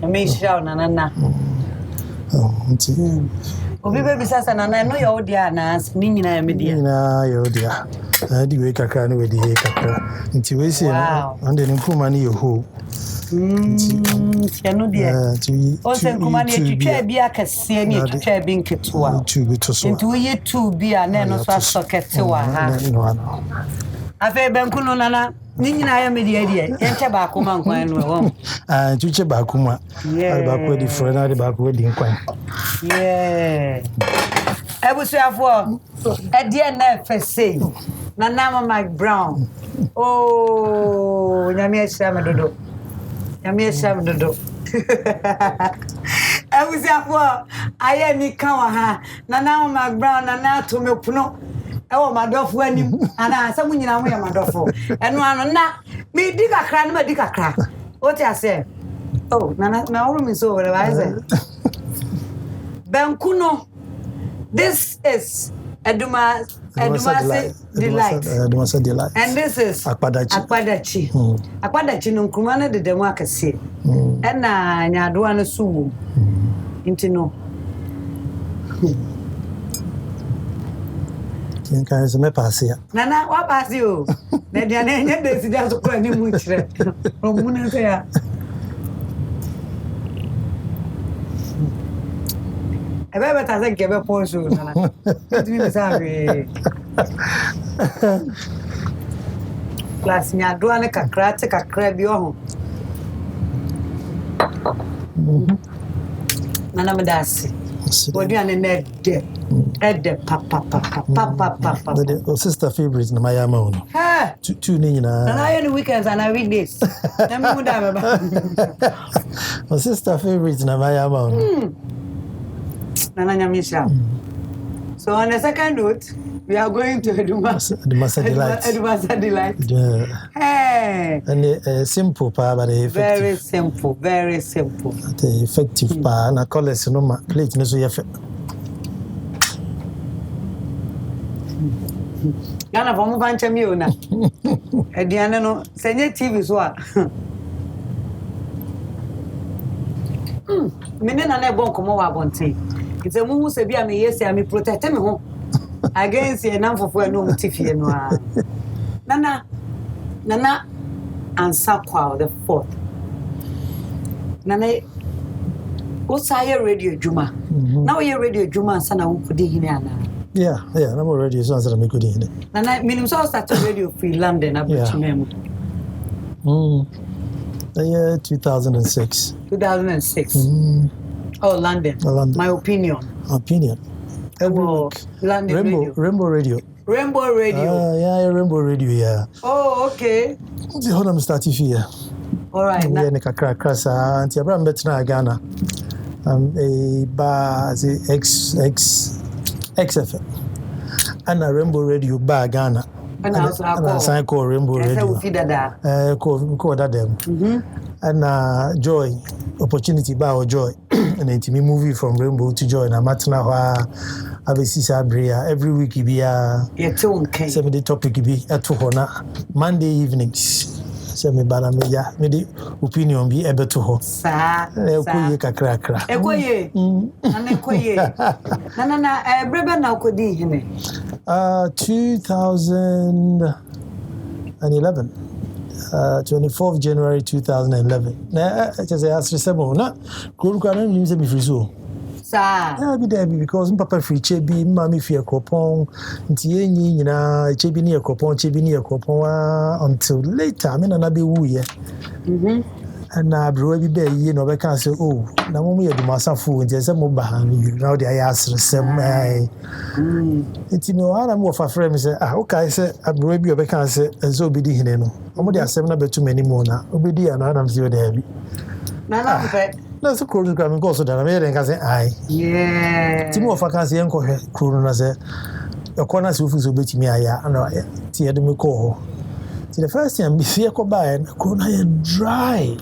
Mishra nana. Obi baby sasa nana no yo dia na ni nyina ya media. Nyina yo dia. Adi we kakra no we di kakra. Nti we say no ande ni kuma ni yo ho. Tiano dia. O se kuma ni twitwa bi akase ni twitwa bi nketua. Tube to so. Nti we tube bi a na no so socket wa ha. Afa benku no nana ni nyina ya media dia. Yenche ba akoma nkwan no wo. Twitwa ba akoma. Ari ba ko di friend ari ba ko di nkwan. Yeah. Ebusuafo edie na fese na nama McBrown. Oh, nyame asham dodo. Ebusuafo aye ni kan wa ha na nama McBrown na na to mepuno. Ewo madofo anim ana asam nyina mo ya madofo. Eno ano na me di kakra na me di kakra. What you say? Oh, na oro mi so whatever I say. Benkuno. This is Eduma Edumase Delight. Edumase Delight. And this is Akpadachi. Akpadachi no nkruma na de demo akase. And na nyadoa no suwo. Nti no. Can me pass here? Nana, what pass you? Na dia na enye de si dia so kwa ni mu kire. Romuna se ya. Ebe beta se gebe ponso nana. Tumi me sabe. Class nyadoa ne kakra bi oho. Nana me dasi. What you ne de? Ede papa. The sister favorite na my own. Ha. Two ni na. Na I on weekends and I weekdays. Na me mu da baba. My sister favorite na my own. Nana Nyamisha. So on the second note, we are going to Edumase Delight. Edumase Delight. Yeah. Hey. And simple pa, but effective. Very simple. The effective pa na colors no ma plate no so yefe. Gana for mo banche mi o na. Ediane no senye TV so a. Mene na na bon komo wa bonte. It's a muhu se bia me yes ya me protect me ho against ye nan fofo no mutifie no a. Nana Ansah the 4th. Nana Osaye radio juma. Now you radio juma Ansah na ukudi hine ana. Yeah, I'm already so Ansah na me kudi hine. Nana minim so start radio free London abuchimem. The year 2006. 2006. Oh, London. My opinion. Every week. London Rainbow Radio. Rainbow Radio. Yeah, Rainbow Radio, yeah. Oh, okay. The whole I'm starting here. All right. Yeah, nika krasa. Anti Abraham betina Ghana. A bar the XFM. And a Rainbow Radio bar Ghana. And I call Rainbow Radio. Call that them. And Joy opportunity by or Joy. And then me movie from Rainbow to Joy. Na matna wa abesi sabria every week be a some the topic be at hona Monday evenings. Say me bana me ya me the opinion be ebe to ho. Sa. Ekoye kakra. Ekoye. Na ekoye. Na brebe na okodi hine. 2011. 24th January 2011. Na just ask resemo na kuru na nim se me free so. Sa. Na be there because papa free chebi mama fi ekropon nti enyi nyina chebi ni ekropon until later me na be wu ye. And bro bi be ye no be kan say oh na mo ye dumasafo nti se mo ba han you now dey ask resem nti no ana mo fa frame say okay say bro bi be kan say enso obi di hine no mo dey asem na betu mani mo na obi di ana na mzi o dey bi na mpe na so kro ka me go so da me dey kan say ai yeah ti mo fa kan say enko hwe kro na say e ko na se ofi so betimi aya ana ti ye de me ko ho ti the first time be fear ko ba en kro na ye dry.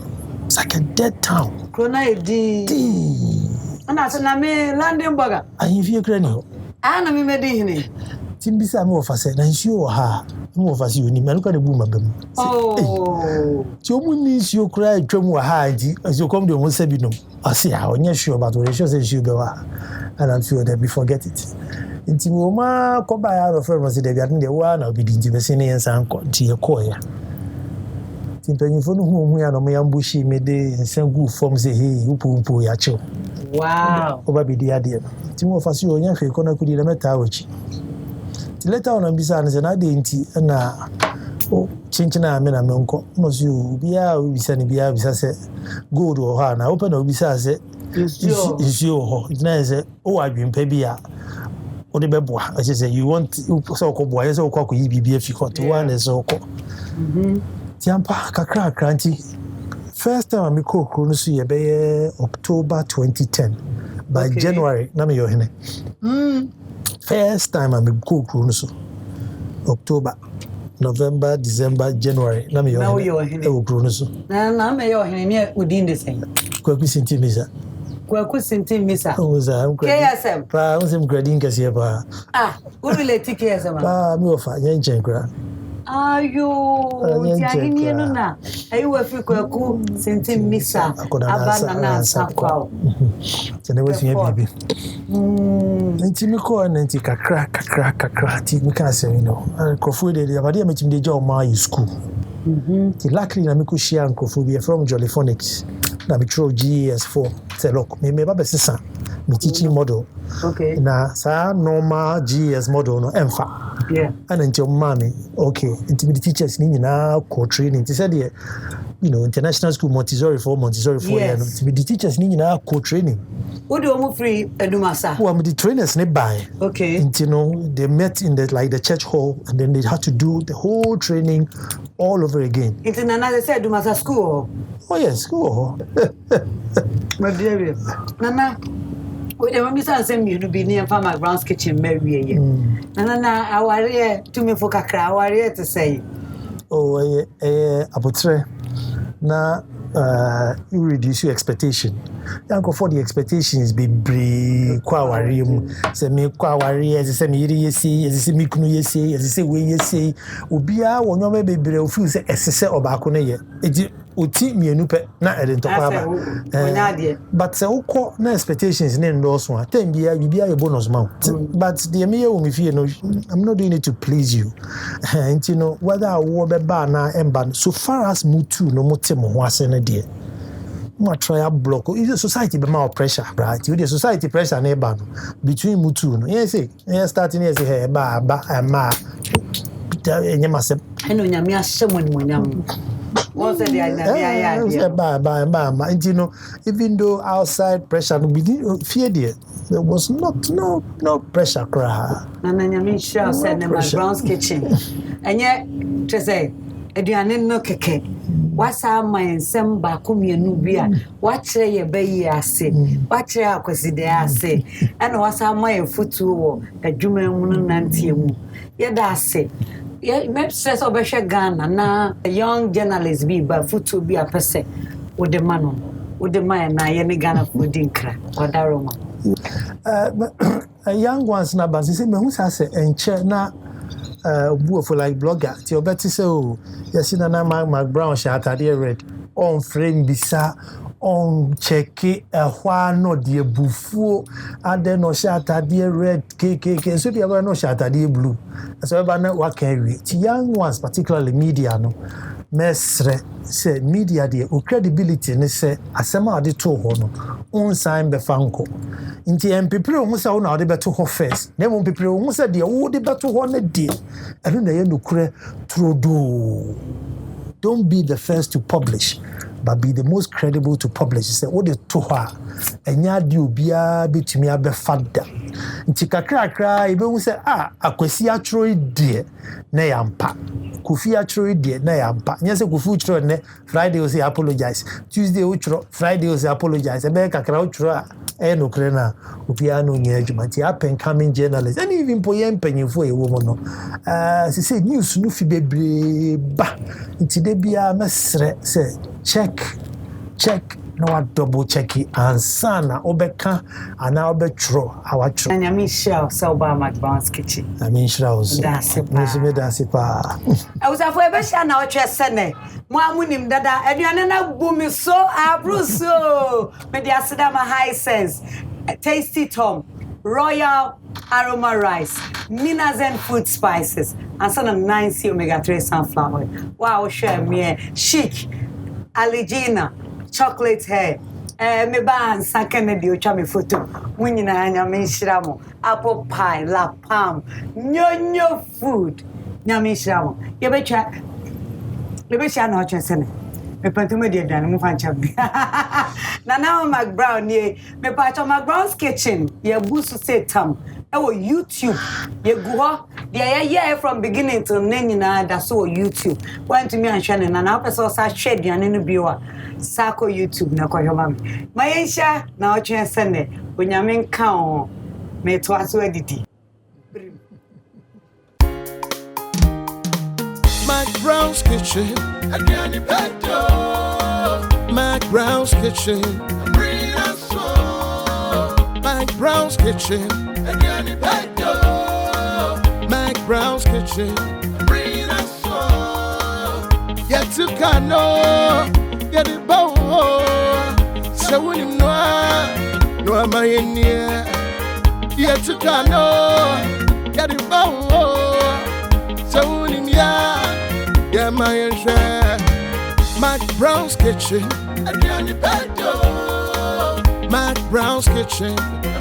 It's like a dead town. Krona edi. Ana so na me London burger. Ayin fie kra ni ho. Na me medi hine. Timbisa me ofa se na nsuo ha. Me ofa se oni me ko de bu mabam. Oh. Ti o mu ni nsuo kra atwam wa ha nti nsuo kom de o mo sabi no. Ase ha onye sure but we sure say nsuo be wa. And I'm sure that we forget it. Nti mo ma ko ba ya ro friend mo se de bia de wa na obi di nti be se ne yensa anko nti e ko ya. Timpanyifo no hu ya no me ambushi me de nsangu form say hey upu ya che. Wow. Oba bi di ade no. Ti mo fa si onya hwe ko na kudi na meta awochi. Ti later on ambisa na se na de nti na o chinchina me na me nko. No si bia obisa ni bia bisa se gold o ha na open obisa se issue ho. Na se o adwempa bia o de beboa. I say you want so ko boa so ko yi bibia fi ko to one so ko. Tiampa kakra kranti. First time I call Kronusu ye October 2010. By January, na me yo hene. First time I call Kronusu. October, November, December, January, na me yo hene. Kronusu. Na me yo hene me within the same. Kwa kusinti misa. Kwaku Sinti Misa. KSM. Pa, I'm grading Kasiaba. Who relate to KSM? Pa, me of a young Jengra. Ayo, Tiagini Nuna. I will feel Kwaku Sinti Misa. Nana Ansah. And I was here, baby. Intimiko and Antica crack, Mikasa, you know. And Kofu, the Abadia meeting the job my school. Luckily, Namikushia and Kofu from Jollyphonics. Namitro GS4. Say, look, me Baba Sissa, me teaching model. Okay. Na sa normal GS model no emfa. Yeah. And until mommy, okay. Until the teachers need na co-training. They said, you know, international school Montessori for yes. The teachers need na co-training. Who do you free Edumasa? Who am the trainers nearby? Okay. And you know, they met in the church hall, and then they had to do the whole training all over again. It's in another said Edumasa school. Oh yes, school. My dear, Nana. We don't miss us and you to be near McBrown's kitchen, Mary. Nana, I worry to me for Kakra, I worry to say. Oh, apotre. Na you reduce your expectation. Yanko for the expectations be brave, quawarium, say me quawari, as I say me yesi, as I say me kunu yesi, as I say we yesi, ubia, one your baby brave, feel say, as I say, or bakone. It uti me nupe na edentokaba. But say, uko na expectations in those one. 10 year, you be a bonus mount. But the Amia will be no, I'm not doing it to please you. And you know, whether I war be bana emban, so far as mutu no motemo was in a dear. What try a block? Is the society be more pressure, right? You the society pressure neighbor between mutu. Yes, starting as a ba ma. Nyamase. I know Nyamia someone when what's the idea? Ba. And you know, even though outside pressure, we didn't fear there. There was no pressure. Nana Nyamisha said McBrown's kitchen. And yet, to say, Ediane no keke. What's our mind? Some Bakumia Nubia. Watch your baby, I say. Watch your consider, I say. And what's our mind foot to a Juman Nantium. Yet I say. Yeah, maybe says over Ghana na a young journalist be but foot to be a person with the man na any Ghana food dinkra or daroma. A young one's na bansi say me who say enche na for like blogger ti obeti say oh yes Nana McBrown's atade red on frame bisa on check ehwa no de bufuo ade no atade red kk so dia no atade blue so eba na wa kan wi ti young ones particularly media no mesre say media de o credibility ne say asema ade to ho no on sign be fanko nti empepre o say na ade beto ho first na mo empepre o say de wo de beto ho na de eno na ye no kure trodo. Don't be the first to publish, but be the most credible to publish. Say, what the toha, and ya do be a bit me a befada. Ntikakra, even say, akwesi atro dear, na yampa. Kufi atro dear, na yampa. Yes, a kufu tro ne, Friday will say apologize. Tuesday, utro, Friday will say apologize. A beka crowd, no crena, upiano nyejuma. Ti up and coming journalists, and even poem penny for a woman. She said, news no fibe ba. They be a mesre say check no a double checky and sana obeka and now betro our tro and Michelle so ba McBrown's kitchen I mean shrouse that's it pa I was after be sha na o twa sene mo amunim dada aduane na bumi so abruso me dia seda my high sense tasty tom royal aroma rice, Minazen food spices, and some 9C omega-3 sunflower oil. Wow, share me chic, Aligina, chocolate hair. Me ban sakene di ocha me photo. Munyina anya me shiramo. Apple pie, la palm, nyonyo food. Nyame shiramo. Yebecha na ocha sene. Me pantume di aduane mu fancha bi. Nana McBrown ye me pacho McBrown's kitchen ye busu say tam. Ewo YouTube ye go ho ye from beginning till nyina da so YouTube. Want me and Shannon na person sa share aduane no bi wa. Sako YouTube na kwa homa me. Mayensha na ocha sene. Onyame nka o me to aso adidi. McBrown's kitchen, McBrown's kitchen, bring us home. McBrown's kitchen. McBrown's kitchen. Yet to cano, get it bow. So when him no am I in here? Yet to cano, get it bow. So when him yeah, my share. McBrown's kitchen. McBrown's kitchen.